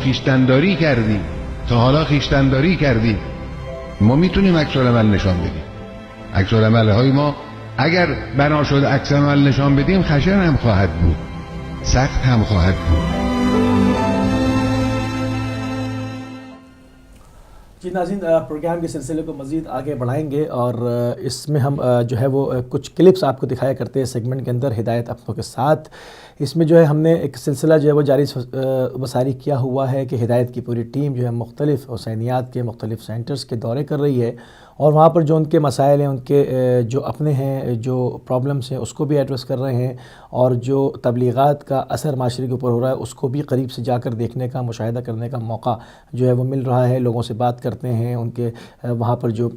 خیشتنداری کردیم، تا حالا خیشتنداری کردیم، ما میتونیم عکس‌العمل نشان بدیم. عکس‌العمل‌های ما اگر بنا شد عکس‌العمل نشان بدیم، خشن هم خواهد بود، سخت هم خواهد بود. جی ناظرین، پروگرام کے سلسلے کو مزید آگے بڑھائیں گے اور اس میں ہم جو ہے وہ کچھ کلپس آپ کو دکھایا کرتے ہیں سیگمنٹ کے اندر ہدایت اپنوں کے ساتھ. اس میں جو ہے ہم نے ایک سلسلہ جو ہے وہ جاری وساری کیا ہوا ہے کہ ہدایت کی پوری ٹیم جو ہے مختلف حسینیات کے مختلف سینٹرز کے دورے کر رہی ہے اور وہاں پر جو ان کے مسائل ہیں، ان کے جو اپنے ہیں، جو پرابلمس ہیں، اس کو بھی ایڈریس کر رہے ہیں اور جو تبلیغات کا اثر معاشرے کے اوپر ہو رہا ہے اس کو بھی قریب سے جا کر دیکھنے کا، مشاہدہ کرنے کا موقع جو ہے وہ مل رہا ہے. لوگوں سے بات کرتے ہیں، ان کے وہاں پر جو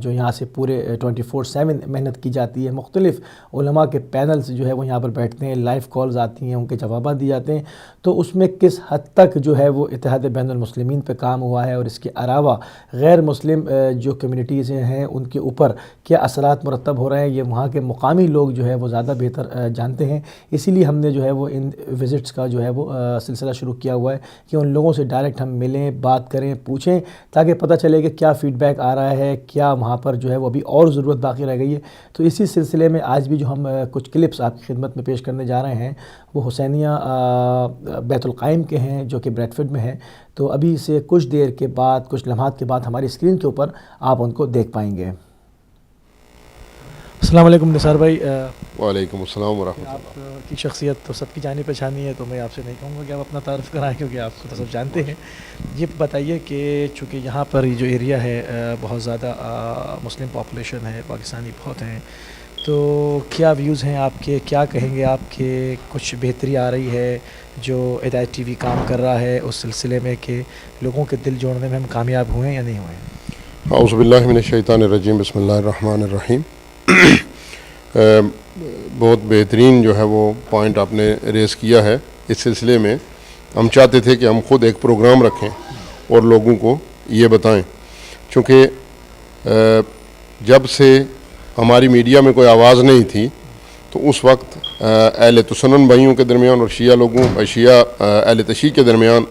یہاں سے پورے 24/7 محنت کی جاتی ہے. مختلف علماء کے پینلز جو ہے وہ یہاں پر بیٹھتے ہیں، لائیو کالز آتی ہیں، ان کے جوابات دیے جاتے ہیں. تو اس میں کس حد تک جو ہے وہ اتحاد بین المسلمین پہ کام ہوا ہے اور اس کے علاوہ غیر مسلم جو کمیونٹیز ہیں ان کے اوپر کیا اثرات مرتب ہو رہے ہیں، یہ وہاں کے مقامی لوگ جو ہے وہ زیادہ بہتر جانتے ہیں. اسی لیے ہم نے جو ہے وہ ان وزٹس کا جو ہے وہ سلسلہ شروع کیا ہوا ہے کہ ان لوگوں سے ڈائریکٹ ہم ملیں، بات کریں، پوچھیں، تاکہ پتہ چلے کہ کیا فیڈ بیک آ رہا ہے، کیا وہاں پر جو ہے وہ ابھی اور ضرورت باقی رہ گئی ہے. تو اسی سلسلے میں آج بھی جو ہم کچھ کلپس آپ کی خدمت میں پیش کرنے جا رہے ہیں وہ حسینیہ بیت القائم کے ہیں جو کہ بریڈ فیلڈ میں ہے. تو ابھی سے کچھ دیر کے بعد، کچھ لمحات کے بعد ہماری اسکرین کے اوپر آپ ان کو دیکھ پائیں گے. السلام علیکم نثار بھائی. وعلیکم السلام ورحمۃ اللہ. آپ کی شخصیت تو سب کی جانی پہچانی ہے، تو میں آپ سے نہیں کہوں گا کہ آپ اپنا تعارف کرائیں کیونکہ آپ کو تو سب جانتے ہیں. یہ بتائیے کہ چونکہ یہاں پر جو ایریا ہے بہت زیادہ مسلم پاپولیشن ہے، پاکستانی بہت ہیں، تو کیا ویوز ہیں آپ کے، کیا کہیں گے آپ کے؟ کچھ بہتری آ رہی ہے جو ہدایت ٹی وی کام کر رہا ہے اس سلسلے میں کہ لوگوں کے دل جوڑنے میں ہم کامیاب ہوئے ہیں یا نہیں ہوئے ہیں؟ اعوذ باللہ من الشیطان الرجیم، بسم اللہ الرحمن الرحیم. بہت بہترین جو ہے وہ پوائنٹ آپ نے ریز کیا ہے. اس سلسلے میں ہم چاہتے تھے کہ ہم خود ایک پروگرام رکھیں اور لوگوں کو یہ بتائیں، چونکہ جب سے ہماری میڈیا میں کوئی آواز نہیں تھی تو اس وقت اہل تسنن بھائیوں کے درمیان اور شیعہ اہل تشیع کے درمیان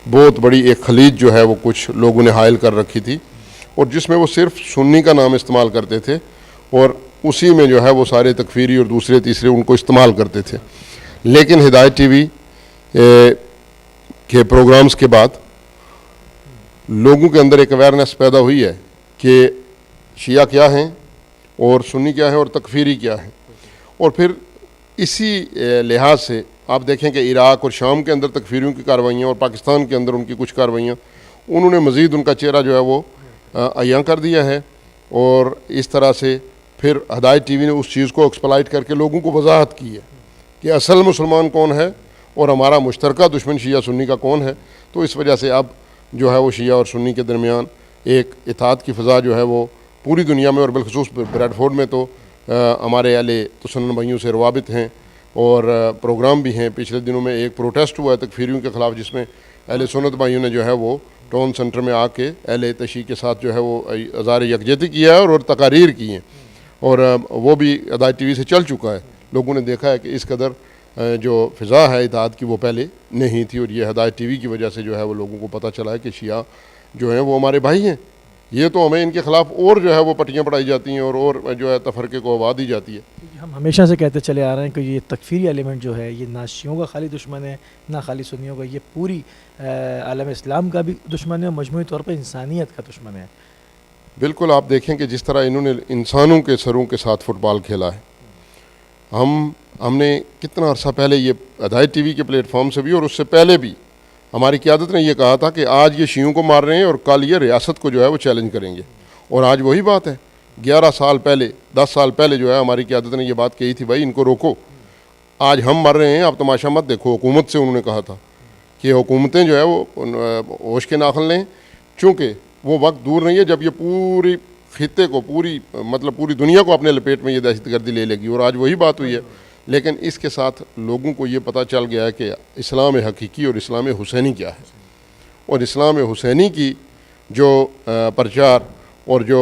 بہت بڑی ایک خلیج جو ہے وہ کچھ لوگوں نے حائل کر رکھی تھی، اور جس میں وہ صرف سنی کا نام استعمال کرتے تھے اور اسی میں جو ہے وہ سارے تکفیری اور دوسرے تیسرے ان کو استعمال کرتے تھے. لیکن ہدایت ٹی وی کے پروگرامز کے بعد لوگوں کے اندر ایک اویئرنیس پیدا ہوئی ہے کہ شیعہ کیا ہیں اور سنی کیا ہے اور تکفیری کیا ہے. اور پھر اسی لحاظ سے آپ دیکھیں کہ عراق اور شام کے اندر تکفیریوں کی کارروائیاں اور پاکستان کے اندر ان کی کچھ کارروائیاں، انہوں نے مزید ان کا چہرہ جو ہے وہ عیاں کر دیا ہے. اور اس طرح سے پھر ہدایت ٹی وی نے اس چیز کو ایکسپلائٹ کر کے لوگوں کو وضاحت کی ہے کہ اصل مسلمان کون ہے اور ہمارا مشترکہ دشمن شیعہ سنی کا کون ہے. تو اس وجہ سے اب جو ہے وہ شیعہ اور سنی کے درمیان ایک اتحاد کی فضا جو ہے وہ پوری دنیا میں اور بالخصوص بریڈ فورڈ میں تو ہمارے اہل تسنن بھائیوں سے روابط ہیں اور پروگرام بھی ہیں. پچھلے دنوں میں ایک پروٹیسٹ ہوا ہے تکفیریوں کے خلاف، جس میں اہل سنت بھائیوں نے جو ہے وہ ٹاؤن سینٹر میں آ کے اہل تشیع کے ساتھ جو ہے وہ اظہار یکجہتی کیا ہے اور تقاریر کی ہیں، اور وہ بھی ہدایت ٹی وی سے چل چکا ہے. لوگوں نے دیکھا ہے کہ اس قدر جو فضا ہے اتحاد کی وہ پہلے نہیں تھی، اور یہ ہدایت ٹی وی کی وجہ سے جو ہے وہ لوگوں کو پتہ چلا ہے کہ شیعہ جو ہیں وہ ہمارے بھائی ہیں. یہ تو ہمیں ان کے خلاف اور جو ہے وہ پٹیاں پڑھائی جاتی ہیں اور جو ہے تفرقے کو آواز دی جاتی ہے. ہم ہمیشہ سے کہتے چلے آ رہے ہیں کہ یہ تکفیری ایلیمنٹ جو ہے یہ نہ شیعوں کا خالی دشمن ہے نہ خالی سنیوں کا، یہ پوری عالم اسلام کا بھی دشمن ہے اور مجموعی طور پر انسانیت کا دشمن ہے. بالکل. آپ دیکھیں کہ جس طرح انہوں نے انسانوں کے سروں کے ساتھ فٹ بال کھیلا ہے. ہم نے کتنا عرصہ پہلے یہ ہدایت ٹی وی کے پلیٹ فارم سے بھی اور اس سے پہلے بھی ہماری قیادت نے یہ کہا تھا کہ آج یہ شیعوں کو مار رہے ہیں اور کل یہ ریاست کو جو ہے وہ چیلنج کریں گے. اور آج وہی بات ہے. 11 سال پہلے 10 سال پہلے جو ہے ہماری قیادت نے یہ بات کہی تھی، بھائی ان کو روکو، آج ہم مر رہے ہیں، آپ تماشا مت دیکھو. حکومت سے انہوں نے کہا تھا کہ حکومتیں جو ہے وہ ہوش کے ناخن لیں، چونکہ وہ وقت دور نہیں ہے جب یہ پوری خطے کو پوری دنیا کو اپنے لپیٹ میں یہ دہشت گردی لے لے گی. اور آج وہی بات ہوئی ہے. لیکن اس کے ساتھ لوگوں کو یہ پتہ چل گیا ہے کہ اسلام حقیقی اور اسلام حسینی کیا ہے. اور اسلام حسینی کی جو پرچار اور جو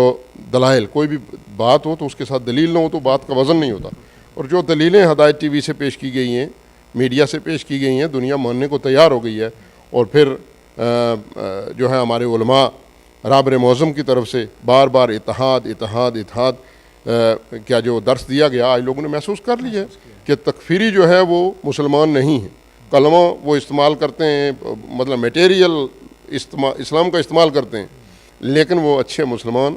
دلائل، کوئی بھی بات ہو تو اس کے ساتھ دلیل نہ ہو تو بات کا وزن نہیں ہوتا. اور جو دلیلیں ہدایت ٹی وی سے پیش کی گئی ہیں، میڈیا سے پیش کی گئی ہیں، دنیا ماننے کو تیار ہو گئی ہے. اور پھر جو ہے ہمارے علماء رابر معظم کی طرف سے بار بار اتحاد اتحاد اتحاد کیا جو درس دیا گیا، آج لوگوں نے محسوس کر لیا ہے کہ تکفیری جو ہے وہ مسلمان نہیں ہے. کلمہ وہ استعمال کرتے ہیں، مطلب میٹیریل اسلام کا استعمال کرتے ہیں، لیکن وہ اچھے مسلمان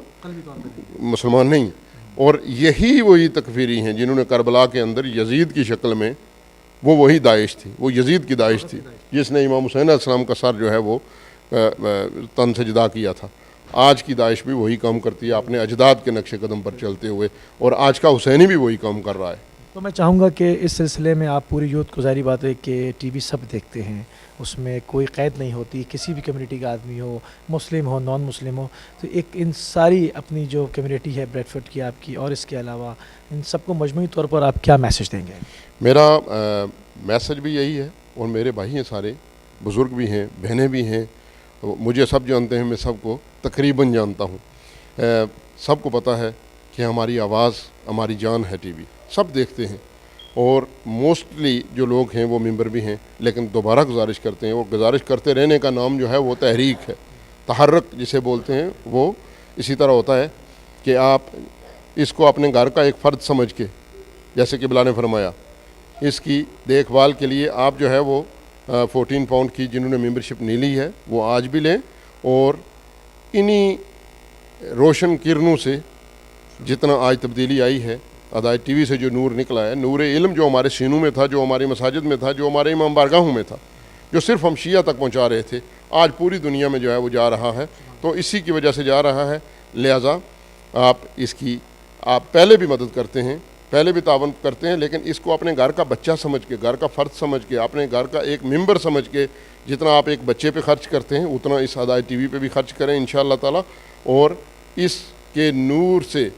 نہیں. اور یہی وہی تکفیری ہیں جنہوں نے کربلا کے اندر یزید کی شکل میں، وہی داعش تھی، وہ یزید کی داعش تھی جس نے امام حسین علیہ السلام کا سر جو ہے وہ تن سے جدا کیا تھا. آج کی داعش بھی وہی کام کرتی ہے اپنے اجداد کے نقش قدم پر چلتے ہوئے، اور آج کا حسینی بھی وہی کام کر رہا ہے. تو میں چاہوں گا کہ اس سلسلے میں آپ پوری یوتھ کو، ظاہری بات ہے کہ ٹی وی سب دیکھتے ہیں، اس میں کوئی قید نہیں ہوتی، کسی بھی کمیونٹی کا آدمی ہو، مسلم ہو نان مسلم ہو، تو ایک ان ساری اپنی جو کمیونٹی ہے بریڈ فورڈ کی آپ کی، اور اس کے علاوہ ان سب کو مجموعی طور پر آپ کیا میسیج دیں گے؟ میرا میسیج بھی یہی ہے، اور میرے بھائی ہیں سارے، بزرگ بھی ہیں، بہنیں بھی ہیں، مجھے سب جانتے ہیں، میں سب کو تقریباً جانتا ہوں. سب کو پتہ ہے کہ ہماری آواز ہماری جان ہے. ٹی وی سب دیکھتے ہیں، اور موسٹلی جو لوگ ہیں وہ ممبر بھی ہیں، لیکن دوبارہ گزارش کرتے ہیں، اور گزارش کرتے رہنے کا نام جو ہے وہ تحریک ہے. تحرک جسے بولتے ہیں وہ اسی طرح ہوتا ہے کہ آپ اس کو اپنے گھر کا ایک فرد سمجھ کے، جیسے کہ بلا نے فرمایا، اس کی دیکھ بھال کے لیے آپ جو ہے وہ 14 پاؤنڈ کی جنہوں نے ممبرشپ نہیں لی ہے وہ آج بھی لیں، اور انہی روشن کرنوں سے جتنا آج تبدیلی آئی ہے، ادائے ٹی وی سے جو نور نکلا ہے، نور علم جو ہمارے سینوں میں تھا، جو ہماری مساجد میں تھا، جو ہمارے امام بارگاہوں میں تھا، جو صرف ہم شیعہ تک پہنچا رہے تھے، آج پوری دنیا میں جو ہے وہ جا رہا ہے. تو اسی کی وجہ سے جا رہا ہے. لہٰذا آپ پہلے بھی مدد کرتے ہیں، پہلے بھی تعاون کرتے ہیں، لیکن اس کو اپنے گھر کا بچہ سمجھ کے، گھر کا فرد سمجھ کے، اپنے گھر کا ایک ممبر سمجھ کے، جتنا آپ ایک بچے پہ خرچ کرتے ہیں اتنا اس ادائے ٹی وی پہ بھی خرچ کریں انشاءاللہ تعالی. اور اس کے نور سے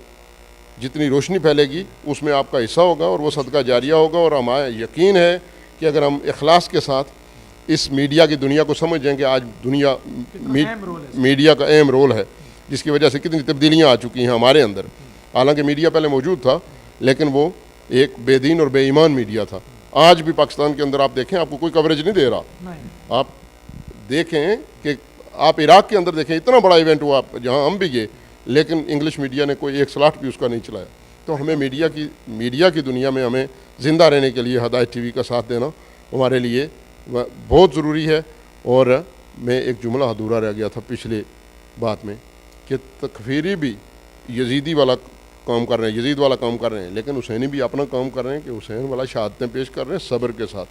جتنی روشنی پھیلے گی اس میں آپ کا حصہ ہوگا، اور وہ صدقہ جاریہ ہوگا. اور ہمارا یقین ہے کہ اگر ہم اخلاص کے ساتھ اس میڈیا کی دنیا کو سمجھ جائیں کہ آج دنیا میڈیا کا اہم رول ہے، جس کی وجہ سے کتنی تبدیلیاں آ چکی ہیں ہمارے اندر. حالانکہ میڈیا پہلے موجود تھا، لیکن وہ ایک بے دین اور بے ایمان میڈیا تھا. آج بھی پاکستان کے اندر آپ دیکھیں، آپ کو کوئی کوریج نہیں دے رہا. آپ دیکھیں کہ آپ عراق کے اندر دیکھیں، اتنا بڑا ایونٹ ہوا جہاں ہم بھی گئے، لیکن انگلش میڈیا نے کوئی ایک سلاٹ بھی اس کا نہیں چلایا. تو ہمیں میڈیا کی دنیا میں ہمیں زندہ رہنے کے لیے ہدایت ٹی وی کا ساتھ دینا ہمارے لیے بہت ضروری ہے. اور میں ایک جملہ ادھورا رہ گیا تھا پچھلے بات میں، کہ تکفیری بھی یزید والا کام کر رہے ہیں، لیکن حسینی بھی اپنا کام کر رہے ہیں کہ حسین والا شہادتیں پیش کر رہے ہیں، صبر کے ساتھ،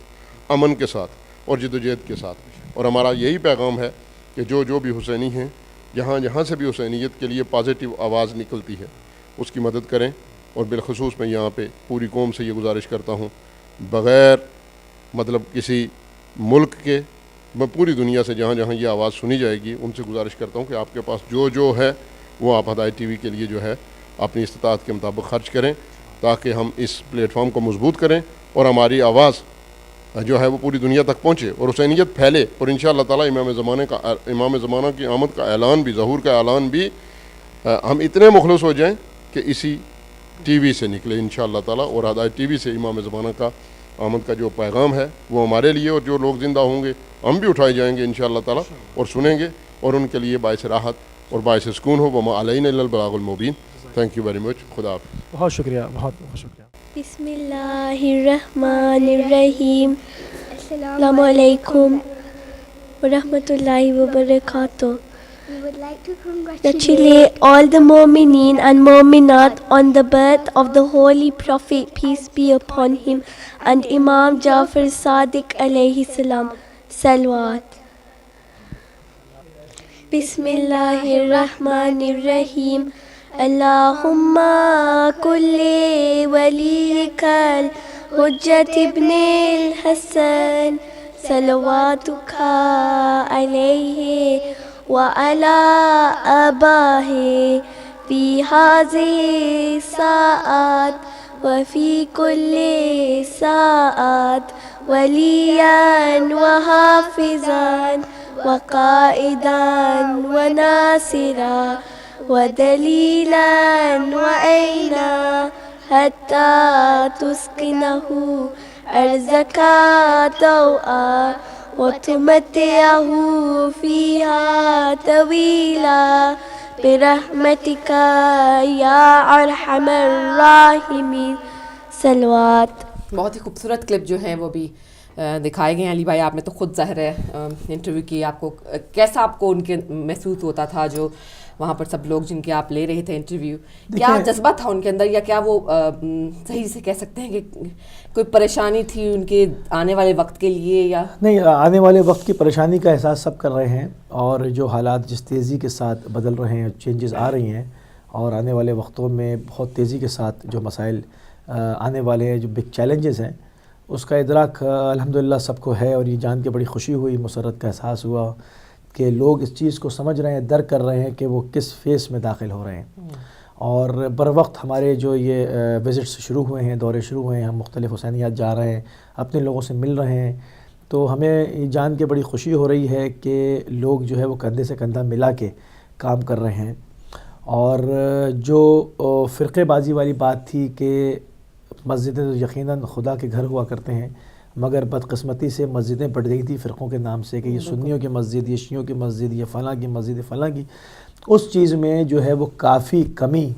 امن کے ساتھ، اور جد و جہد کے ساتھ. اور ہمارا یہی پیغام ہے کہ جو بھی حسینی ہیں، جہاں سے بھی حسینیت کے لیے پازیٹیو آواز نکلتی ہے اس کی مدد کریں. اور بالخصوص میں یہاں پہ پوری قوم سے یہ گزارش کرتا ہوں، بغیر مطلب کسی ملک کے، میں پوری دنیا سے جہاں یہ آواز سنی جائے گی ان سے گزارش کرتا ہوں کہ آپ کے پاس جو ہے وہ آپ ہدایت ٹی وی کے لیے جو ہے اپنی استطاعت کے مطابق خرچ کریں، تاکہ ہم اس پلیٹ فارم کو مضبوط کریں اور ہماری آواز جو ہے وہ پوری دنیا تک پہنچے اور حسینیت پھیلے. اور انشاءاللہ تعالی امام زمانہ کی آمد کا اعلان بھی، ظہور کا اعلان بھی ہم اتنے مخلص ہو جائیں کہ اسی ٹی وی سے نکلے انشاءاللہ تعالی. اور ہدایت ٹی وی سے امام زمانہ کا آمد کا جو پیغام ہے وہ ہمارے لیے، اور جو لوگ زندہ ہوں گے ہم بھی اٹھائے جائیں گے انشاءاللہ تعالی اور سنیں گے، اور ان کے لیے باعث راحت اور باعث سکون ہو. وما علینا الا البلاغ المبین. Thank you very much. خدا حافظ. بہت شکریہ، بہت شکریہ. بسم اللہ الرحمن الرحیم. السلام علیکم ورحمۃ اللہ وبرکاتہ. We would like to Congratulate all the Mu'mineen and Mu'minat on the birth of the Holy Prophet, peace be upon him, and Imam Jafar Sadiq alayhi salam. Salawat. Bismillahirrahmanirrahim. Allahumma kulli waliyikal Hujjat ibn al-Hassan salawatuka alayhi وعلى آبائه في هذه الساعات وفي كل ساعات وليا وحافظا وقائدا وناصرا ودليلا وعينا حتى تسكنه أرزك طوعا وتمتعه فيها طويلا برحمتك يا أرحم الراحمين. صلوات. بہت ہی خوبصورت کلپ جو ہیں وہ بھی دکھائے گئے ہیں. علی بھائی آپ نے تو خود ظاہر ہے انٹرویو کی, آپ کو کیسا آپ کو ان کے محسوس ہوتا تھا جو وہاں پر سب لوگ جن کے آپ لے رہے تھے انٹرویو, کیا جذبہ تھا ان کے اندر, یا کیا وہ صحیح سے کہہ سکتے ہیں کہ کوئی پریشانی تھی ان کے آنے والے وقت کے لیے؟ یا نہیں, آنے والے وقت کی پریشانی کا احساس سب کر رہے ہیں, اور جو حالات جس تیزی کے ساتھ بدل رہے ہیں, چینجز آ رہی ہیں, اور آنے والے وقتوں میں بہت تیزی کے ساتھ جو مسائل آنے والے ہیں, جو بگ چیلنجز ہیں, اس کا ادراک الحمدللہ سب کو ہے. اور یہ جان کے بڑی خوشی ہوئی, مسرت کا احساس ہوا کہ لوگ اس چیز کو سمجھ رہے ہیں, درک کر رہے ہیں کہ وہ کس فیس میں داخل ہو رہے ہیں. اور بر وقت ہمارے جو یہ وزٹس شروع ہوئے ہیں, دورے شروع ہوئے ہیں, ہم مختلف حسینیات جا رہے ہیں, اپنے لوگوں سے مل رہے ہیں, تو ہمیں یہ جان کے بڑی خوشی ہو رہی ہے کہ لوگ جو ہے وہ کندھے سے کندھا ملا کے کام کر رہے ہیں. اور جو فرقے بازی والی بات تھی کہ مسجدیں تو یقیناً خدا کے گھر ہوا کرتے ہیں, مگر بدقسمتی سے مسجدیں بڑھ گئی تھی فرقوں کے نام سے کہ یہ سنیوں کی مسجد, یہ شیعوں کی مسجد, یہ فلاں کی مسجد, یہ فلاں کی. اس چیز میں جو ہے وہ کافی کمی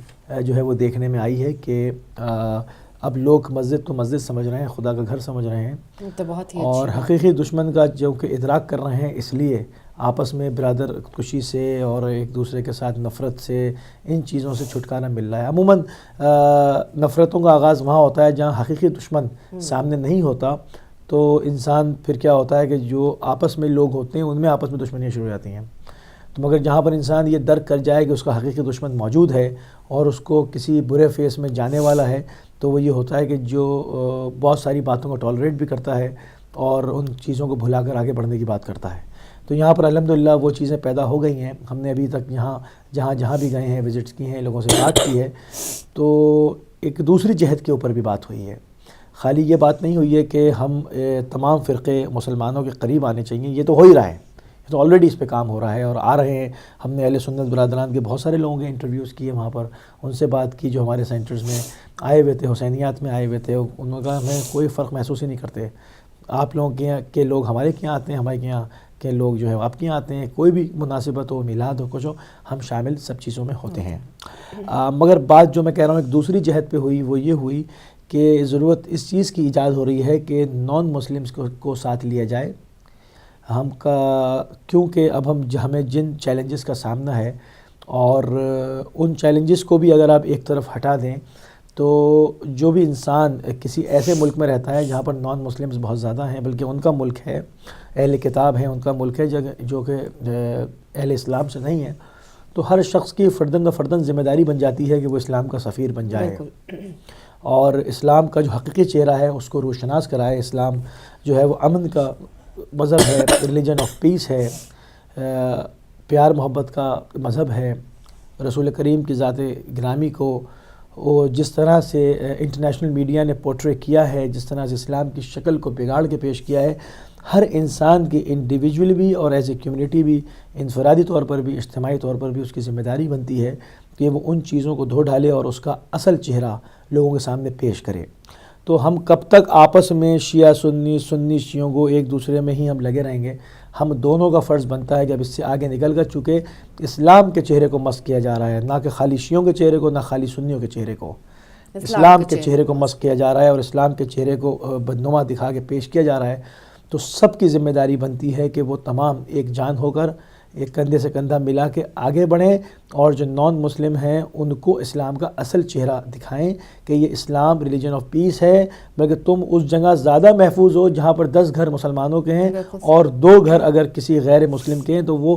جو ہے وہ دیکھنے میں آئی ہے کہ اب لوگ مسجد کو مسجد سمجھ رہے ہیں, خدا کا گھر سمجھ رہے ہیں, تو بہت ہی اور حقیقی دشمن کا جو کہ ادراک کر رہے ہیں. اس لیے آپس میں برادر کشی سے اور ایک دوسرے کے ساتھ نفرت سے, ان چیزوں سے چھٹکارا مل رہا ہے. عموماً نفرتوں کا آغاز وہاں ہوتا ہے جہاں حقیقی دشمن سامنے نہیں ہوتا, تو انسان پھر کیا ہوتا ہے کہ جو آپس میں لوگ ہوتے ہیں ان میں آپس میں دشمنیاں شروع ہو جاتی ہیں. تو مگر جہاں پر انسان یہ درک کر جائے کہ اس کا حقیقی دشمن موجود ہے اور اس کو کسی برے فیس میں جانے والا ہے, تو وہ یہ ہوتا ہے کہ جو بہت ساری باتوں کو ٹالریٹ بھی کرتا ہے اور ان چیزوں کو بھلا کر آگے بڑھنے کی بات کرتا ہے. تو یہاں پر الحمدللہ وہ چیزیں پیدا ہو گئی ہیں. ہم نے ابھی تک یہاں جہاں بھی گئے ہیں, وزٹس کی ہیں, لوگوں سے بات کی ہے, تو ایک دوسری جہت کے اوپر بھی بات ہوئی ہے. خالی یہ بات نہیں ہوئی ہے کہ ہم تمام فرقے مسلمانوں کے قریب آنے چاہیے, یہ تو ہو ہی رہا ہے, یہ تو آلریڈی اس پہ کام ہو رہا ہے اور آ رہے ہیں. ہم نے اہل سنت برادران کے بہت سارے لوگوں کے انٹرویوز کیے وہاں پر, ان سے بات کی جو ہمارے سینٹرز میں آئے ہوئے تھے, حسینیات میں آئے ہوئے تھے. انہوں نے کہا ہمیں کوئی فرق محسوس ہی نہیں کرتے, آپ لوگوں کے لوگ ہمارے کے یہاں آتے ہیں, ہمارے کے یہاں کے لوگ جو ہے آپ کے یہاں آتے ہیں, کوئی بھی مناسبت ہو, میلاد ہو, کچھ ہو, ہم شامل سب چیزوں میں ہوتے ہیں. مگر بات جو میں کہہ رہا ہوں ایک دوسری جہت پہ ہوئی, وہ یہ ہوئی کہ ضرورت اس چیز کی ایجاد ہو رہی ہے کہ نان مسلمز کو ساتھ لیا جائے. کیونکہ اب ہمیں جن چیلنجز کا سامنا ہے, اور ان چیلنجز کو بھی اگر آپ ایک طرف ہٹا دیں تو جو بھی انسان کسی ایسے ملک میں رہتا ہے جہاں پر نان مسلمز بہت زیادہ ہیں, بلکہ ان کا ملک ہے, اہل کتاب ہیں, ان کا ملک ہے جو کہ اہل اسلام سے نہیں ہے, تو ہر شخص کی فرداً ذمہ داری بن جاتی ہے کہ وہ اسلام کا سفیر بن جائے اور اسلام کا جو حقیقی چہرہ ہے اس کو روشناس کرائے. اسلام جو ہے وہ امن کا مذہب ہے, ریلیجن آف پیس ہے, پیار محبت کا مذہب ہے. رسول کریم کی ذات گرامی کو وہ جس طرح سے انٹرنیشنل میڈیا نے پورٹرے کیا ہے, جس طرح سے اسلام کی شکل کو بگاڑ کے پیش کیا ہے, ہر انسان کی انڈیویجول بھی اور ایز اے کمیونٹی بھی, انفرادی طور پر بھی, اجتماعی طور پر بھی اس کی ذمہ داری بنتی ہے کہ وہ ان چیزوں کو دھو ڈالے اور اس کا اصل چہرہ لوگوں کے سامنے پیش کرے. تو ہم کب تک آپس میں شیعہ سنی شیعوں کو ایک دوسرے میں ہی ہم لگے رہیں گے؟ ہم دونوں کا فرض بنتا ہے کہ اب اس سے آگے نکل کر, چونکہ اسلام کے چہرے کو مسخ کیا جا رہا ہے, نہ کہ خالی شیعوں کے چہرے کو, نہ خالی سنیوں کے چہرے کو, اسلام کے چہرے کو مسخ کیا جا رہا ہے اور اسلام کے چہرے کو بدنما دکھا کے پیش کیا جا رہا ہے. تو سب کی ذمہ داری بنتی ہے کہ وہ تمام ایک جان ہو کر ایک کندھے سے کندھا ملا کے آگے بڑھیں, اور جو نان مسلم ہیں ان کو اسلام کا اصل چہرہ دکھائیں کہ یہ اسلام ریلیجن آف پیس ہے, بلکہ تم اس جگہ زیادہ محفوظ ہو جہاں پر 10 گھر مسلمانوں کے ہیں اور 2 گھر اگر کسی غیر مسلم کے ہیں, تو وہ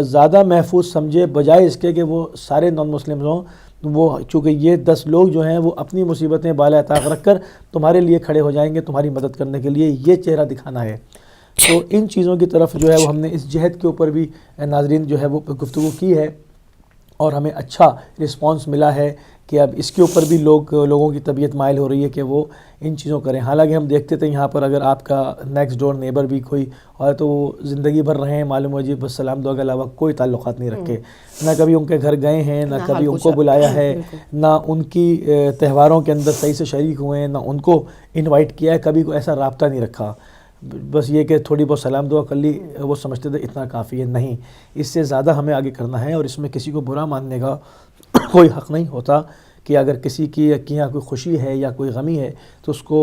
زیادہ محفوظ سمجھے بجائے اس کے کہ وہ سارے نان مسلم ہوں. وہ چونکہ یہ 10 لوگ جو ہیں وہ اپنی مصیبتیں بالائے طاق رکھ کر تمہارے لیے کھڑے ہو جائیں گے, تمہاری مدد کرنے کے لیے, یہ چہرہ دکھانا ہے. تو ان چیزوں کی طرف جو ہے وہ ہم نے اس جہت کے اوپر بھی ناظرین جو ہے وہ گفتگو کی ہے, اور ہمیں اچھا رسپانس ملا ہے کہ اب اس کے اوپر بھی لوگوں کی طبیعت مائل ہو رہی ہے کہ وہ ان چیزوں کریں. حالانکہ ہم دیکھتے تھے یہاں پر اگر آپ کا نیکسٹ ڈور نیبر بھی کوئی اور تو وہ زندگی بھر رہے ہیں, معلوم ہو جی بس سلام دعا کے علاوہ کوئی تعلقات نہیں رکھے, نہ کبھی ان کے گھر گئے ہیں, نہ کبھی ان کو بلایا ہے, نہ ان کی تہواروں کے اندر صحیح سے شریک ہوئے ہیں, نہ ان کو انوائٹ کیا ہے, کبھی کوئی ایسا رابطہ نہیں رکھا. بس یہ کہ تھوڑی بہت سلام دعا کر لی وہ سمجھتے تھے اتنا کافی ہے. نہیں, اس سے زیادہ ہمیں آگے کرنا ہے, اور اس میں کسی کو برا ماننے کا کوئی حق نہیں ہوتا کہ اگر کسی کی یہاں کوئی خوشی ہے یا کوئی غمی ہے تو اس کو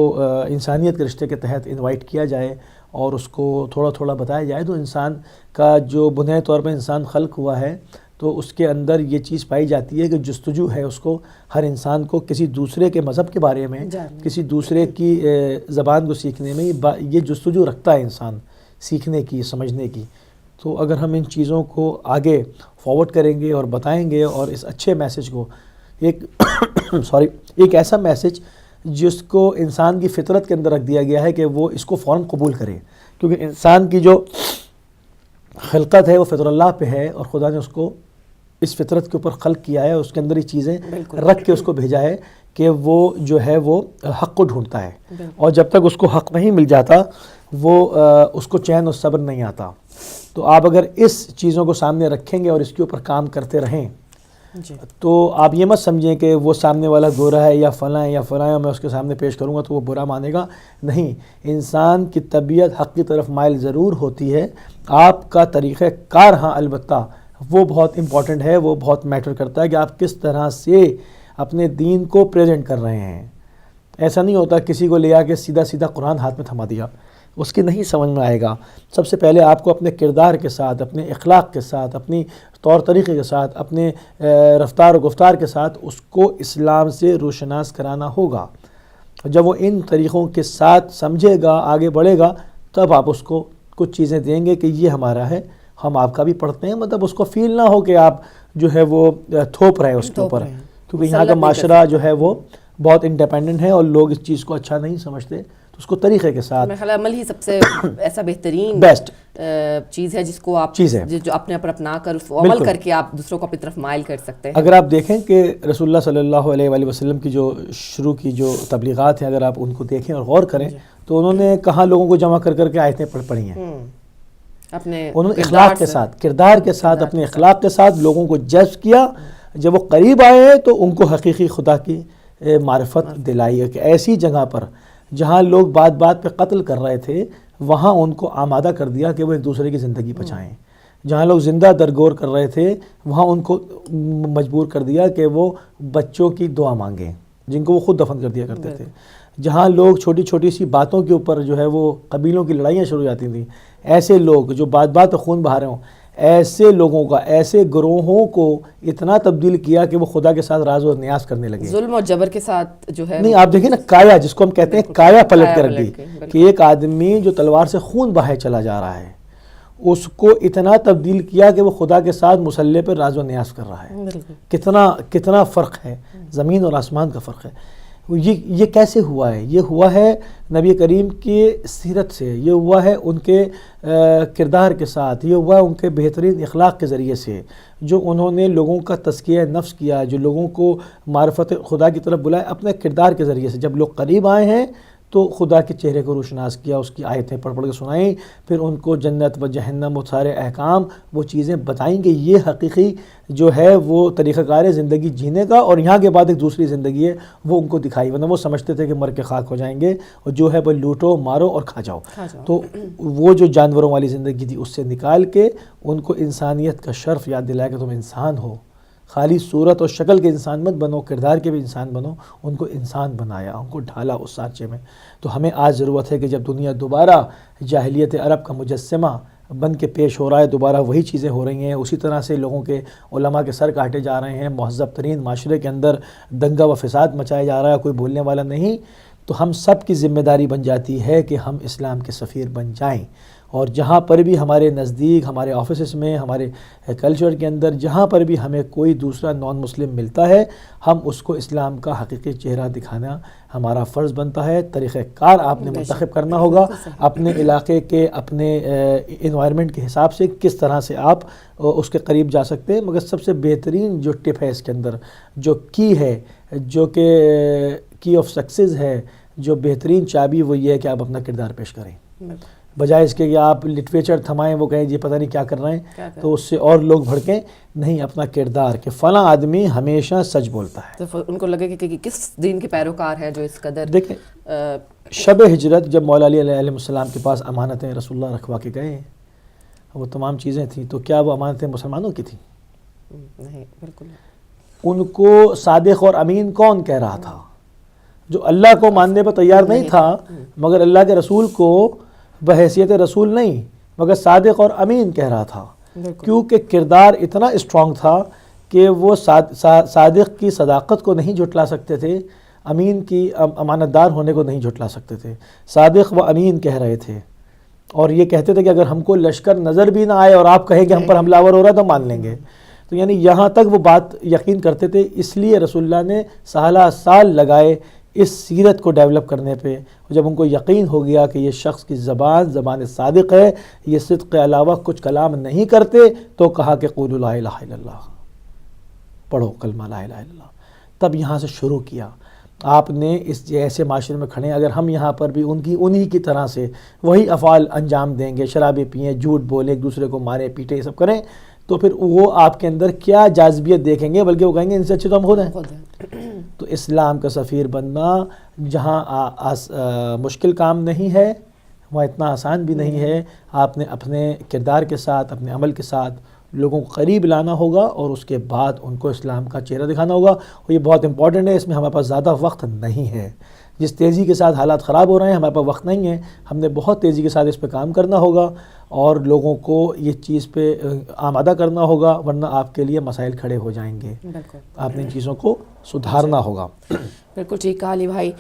انسانیت کے رشتے کے تحت انوائٹ کیا جائے اور اس کو تھوڑا تھوڑا بتایا جائے. تو انسان کا جو بنیادی طور پر انسان خلق ہوا ہے تو اس کے اندر یہ چیز پائی جاتی ہے کہ جستجو ہے اس کو, ہر انسان کو کسی دوسرے کے مذہب کے بارے میں, کسی دوسرے کی زبان کو سیکھنے میں یہ جستجو رکھتا ہے انسان, سیکھنے کی, سمجھنے کی. تو اگر ہم ان چیزوں کو آگے فارورڈ کریں گے اور بتائیں گے, اور اس اچھے میسج کو ایک ایسا میسج جس کو انسان کی فطرت کے اندر رکھ دیا گیا ہے کہ وہ اس کو فوراً قبول کرے, کیونکہ انسان کی جو خلقت ہے وہ فطر اللہ پہ ہے, اور خدا نے اس کو اس فطرت کے اوپر خلق کیا ہے, اس کے اندر یہ چیزیں رکھ کے اس کو بھیجا ہے کہ وہ جو ہے وہ حق کو ڈھونڈتا ہے, اور جب تک اس کو حق نہیں مل جاتا وہ اس کو چین اور صبر نہیں آتا. تو آپ اگر اس چیزوں کو سامنے رکھیں گے اور اس کے اوپر کام کرتے رہیں تو آپ یہ مت سمجھیں کہ وہ سامنے والا گورا ہے یا فلاں ہے یا فلاں ہے, میں اس کے سامنے پیش کروں گا تو وہ برا مانے گا. نہیں, انسان کی طبیعت حق کی طرف مائل ضرور ہوتی ہے, آپ کا طریقہ کار ہاں البتہ وہ بہت امپورٹنٹ ہے, وہ بہت میٹر کرتا ہے کہ آپ کس طرح سے اپنے دین کو پریزنٹ کر رہے ہیں. ایسا نہیں ہوتا کسی کو لے آ کے سیدھا سیدھا قرآن ہاتھ میں تھما دیا, اس کی نہیں سمجھ میں آئے گا. سب سے پہلے آپ کو اپنے کردار کے ساتھ, اپنے اخلاق کے ساتھ, اپنی طور طریقے کے ساتھ, اپنے رفتار و گفتار کے ساتھ اس کو اسلام سے روشناس کرانا ہوگا. جب وہ ان طریقوں کے ساتھ سمجھے گا, آگے بڑھے گا, تب آپ اس کو کچھ چیزیں دیں گے کہ یہ ہمارا ہے, ہم آپ کا بھی پڑھتے ہیں. مطلب اس کو فیل نہ ہو کہ آپ جو ہے وہ تھوپ رہے اس کے اوپر, کیونکہ یہاں کا معاشرہ جو ہے وہ بہت انڈیپینڈنٹ ہے اور لوگ اس چیز کو اچھا نہیں سمجھتے. تو اس کو طریقے کے ساتھ عمل ہی سب سے ایسا بہترین بیسٹ چیز ہے جس کو آپ جو اپنے اوپر اپنا کر اس کو عمل کر کے آپ دوسروں کو اپنی طرف مائل کر سکتے ہیں. اگر آپ دیکھیں کہ رسول اللہ صلی اللہ علیہ وآلہ وسلم کی جو شروع کی جو تبلیغات ہیں, اگر آپ ان کو دیکھیں اور غور کریں تو انہوں نے کہاں لوگوں کو جمع کر کر کے آیتیں پڑھی ہیں. انہوں نے اخلاق کے ساتھ, کردار کے ساتھ, اپنے اخلاق کے ساتھ لوگوں کو جذب کیا. جب وہ قریب آئے ہیں تو ان کو حقیقی خدا کی معرفت دلائی ہے کہ ایسی جگہ پر جہاں لوگ بات بات پہ قتل کر رہے تھے وہاں ان کو آمادہ کر دیا کہ وہ ایک دوسرے کی زندگی بچائیں. جہاں لوگ زندہ درگور کر رہے تھے وہاں ان کو مجبور کر دیا کہ وہ بچوں کی دعا مانگیں جن کو وہ خود دفن کر دیا کرتے تھے. جہاں لوگ چھوٹی چھوٹی سی باتوں کے اوپر جو ہے وہ قبیلوں کی لڑائیاں شروع ہو جاتی تھیں, ایسے لوگ جو بات بات پہ خون بہا رہے ہوں, ایسے لوگوں کا, ایسے گروہوں کو اتنا تبدیل کیا کہ وہ خدا کے ساتھ راز و نیاز کرنے لگے. ظلم اور جبر کے ساتھ جو ہے نہیں, آپ دیکھیں نا کایا, جس کو ہم کہتے ہیں کایا پلٹ کے رکھ دی, کہ ایک آدمی جو تلوار سے خون بہائے چلا جا رہا ہے اس کو اتنا تبدیل کیا کہ وہ خدا کے ساتھ مسلح پر راز و نیاز کر رہا ہے. کتنا فرق ہے, زمین اور آسمان کا فرق ہے. یہ کیسے ہوا ہے؟ یہ ہوا ہے نبی کریم کی سیرت سے, یہ ہوا ہے ان کے کردار کے ساتھ, یہ ہوا ہے ان کے بہترین اخلاق کے ذریعے سے, جو انہوں نے لوگوں کا تزکیہ نفس کیا, جو لوگوں کو معرفت خدا کی طرف بلایا اپنے کردار کے ذریعے سے. جب لوگ قریب آئے ہیں تو خدا کے چہرے کو روشناس کیا, اس کی آیتیں پڑھ پڑھ کے سنائیں, پھر ان کو جنت و جہنم و سارے احکام وہ چیزیں بتائیں کہ یہ حقیقی جو ہے وہ طریقہ کار ہے زندگی جینے کا, اور یہاں کے بعد ایک دوسری زندگی ہے وہ ان کو دکھائی. ورنہ وہ سمجھتے تھے کہ مر کے خاک ہو جائیں گے اور جو ہے وہ لوٹو مارو اور کھا جاؤ. تو وہ جو جانوروں والی زندگی تھی اس سے نکال کے ان کو انسانیت کا شرف یاد دلایا کہ تم انسان ہو, خالی صورت اور شکل کے انسان مت بنو, کردار کے بھی انسان بنو. ان کو انسان بنایا, ان کو ڈھالا اس سانچے میں. تو ہمیں آج ضرورت ہے کہ جب دنیا دوبارہ جاہلیت عرب کا مجسمہ بن کے پیش ہو رہا ہے, دوبارہ وہی چیزیں ہو رہی ہیں, اسی طرح سے لوگوں کے علماء کے سر کاٹے جا رہے ہیں, مہذب ترین معاشرے کے اندر دنگا و فساد مچایا جا رہا ہے, کوئی بولنے والا نہیں, تو ہم سب کی ذمہ داری بن جاتی ہے کہ ہم اسلام کے سفیر بن جائیں. اور جہاں پر بھی ہمارے نزدیک, ہمارے آفیسز میں, ہمارے کلچر کے اندر جہاں پر بھی ہمیں کوئی دوسرا نان مسلم ملتا ہے, ہم اس کو اسلام کا حقیقی چہرہ دکھانا ہمارا فرض بنتا ہے. طریقہ کار آپ نے منتخب کرنا ہوگا اپنے علاقے کے, اپنے انوائرمنٹ کے حساب سے کس طرح سے آپ اس کے قریب جا سکتے ہیں. مگر سب سے بہترین جو ٹپ ہے اس کے اندر, جو کی ہے, جو کہ کی آف سکسیز ہے, جو بہترین چابی وہ یہ ہے کہ آپ اپنا کردار پیش کریں. بجائے اس کے کہ آپ لٹریچر تھمائیں، وہ کہیں جی پتہ نہیں کیا کر رہے ہیں، تو اس سے اور لوگ بھڑکیں. نہیں، اپنا کردار کہ فلاں آدمی ہمیشہ سچ بولتا ہے. تو ان کو لگے کہ کس دین کے پیروکار ہے جو اس قدر. دیکھیں شب ہجرت جب مولا علی علیہ السلام کے پاس امانتیں رسول اللہ رکھوا کے گئے، وہ تمام چیزیں تھیں، تو کیا وہ امانتیں مسلمانوں کی تھیں؟ نہیں، بالکل. ان کو صادق اور امین کون کہہ رہا تھا؟ جو اللہ کو ماننے پر تیار نہیں تھا، مگر اللہ کے رسول کو بحیثیت رسول نہیں مگر صادق اور امین کہہ رہا تھا، کیونکہ کردار اتنا اسٹرانگ تھا کہ وہ صادق کی صداقت کو نہیں جھٹلا سکتے تھے، امین کی امانت دار ہونے کو نہیں جھٹلا سکتے تھے. صادق و امین کہہ رہے تھے، اور یہ کہتے تھے کہ اگر ہم کو لشکر نظر بھی نہ آئے اور آپ کہیں کہ ہم پر حملہ آور ہو رہا ہے تو مان لیں گے. تو یعنی یہاں تک وہ بات یقین کرتے تھے. اس لیے رسول اللہ نے سال لگائے اس سیرت کو ڈیولپ کرنے پہ. جب ان کو یقین ہو گیا کہ یہ شخص کی زبان صادق ہے، یہ صدق کے علاوہ کچھ کلام نہیں کرتے، تو کہا کہ قولوا لا الہ الا اللہ، پڑھو کلمہ لا الہ الا اللہ. تب یہاں سے شروع کیا. آپ نے اس ایسے معاشرے میں کھڑے، اگر ہم یہاں پر بھی انہی کی طرح سے وہی افعال انجام دیں گے، شرابیں پئیں، جھوٹ بولیں، ایک دوسرے کو ماریں پیٹیں، یہ سب کریں، تو پھر وہ آپ کے اندر کیا جاذبیت دیکھیں گے، بلکہ وہ کہیں گے ان سے اچھے تو ہم خود ہیں. تو اسلام کا سفیر بننا جہاں مشکل کام نہیں ہے، وہاں اتنا آسان بھی نہیں ہے. آپ نے اپنے کردار کے ساتھ، اپنے عمل کے ساتھ لوگوں کو قریب لانا ہوگا، اور اس کے بعد ان کو اسلام کا چہرہ دکھانا ہوگا. اور یہ بہت امپورٹنٹ ہے، اس میں ہمارے پاس زیادہ وقت نہیں ہے. جس تیزی کے ساتھ حالات خراب ہو رہے ہیں، ہمارے پاس وقت نہیں ہے. ہم نے بہت تیزی کے ساتھ اس پہ کام کرنا ہوگا اور لوگوں کو یہ چیز پہ آمادہ کرنا ہوگا، ورنہ آپ کے لیے مسائل کھڑے ہو جائیں گے. آپ نے ان چیزوں کو سدھارنا ہوگا. بالکل ٹھیک کہا علی بھائی.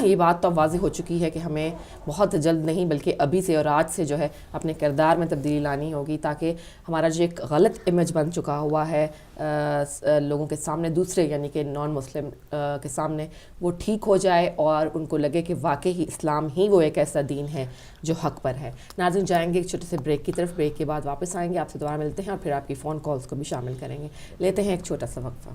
یہ بات تو واضح ہو چکی ہے کہ ہمیں بہت جلد نہیں بلکہ ابھی سے اور آج سے جو ہے اپنے کردار میں تبدیلی لانی ہوگی، تاکہ ہمارا جو ایک غلط امیج بن چکا ہوا ہے لوگوں کے سامنے، دوسرے یعنی کہ نان مسلم کے سامنے، وہ ٹھیک ہو جائے اور ان کو لگے کہ واقعی اسلام ہی وہ ایک ایسا دین ہے جو حق پر ہے. ناظرین جائیں گے ایک چھوٹے سے بریک کی طرف. بریک کے بعد واپس آئیں گے، آپ سے دوبارہ ملتے ہیں اور پھر آپ کی فون کالز کو بھی شامل کریں گے. لیتے ہیں ایک چھوٹا سا وقفہ.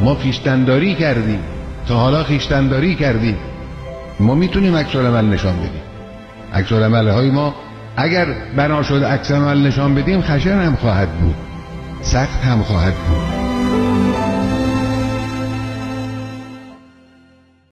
ما خویشتنداری کردیم، تا حالا خویشتنداری کردیم. ما میتونیم عکس العمل نشان بدیم. عکس العمل های ما اگر بنا شد عکس العمل نشان بدیم، خشن هم خواهد بود، سخت هم خواهد بود.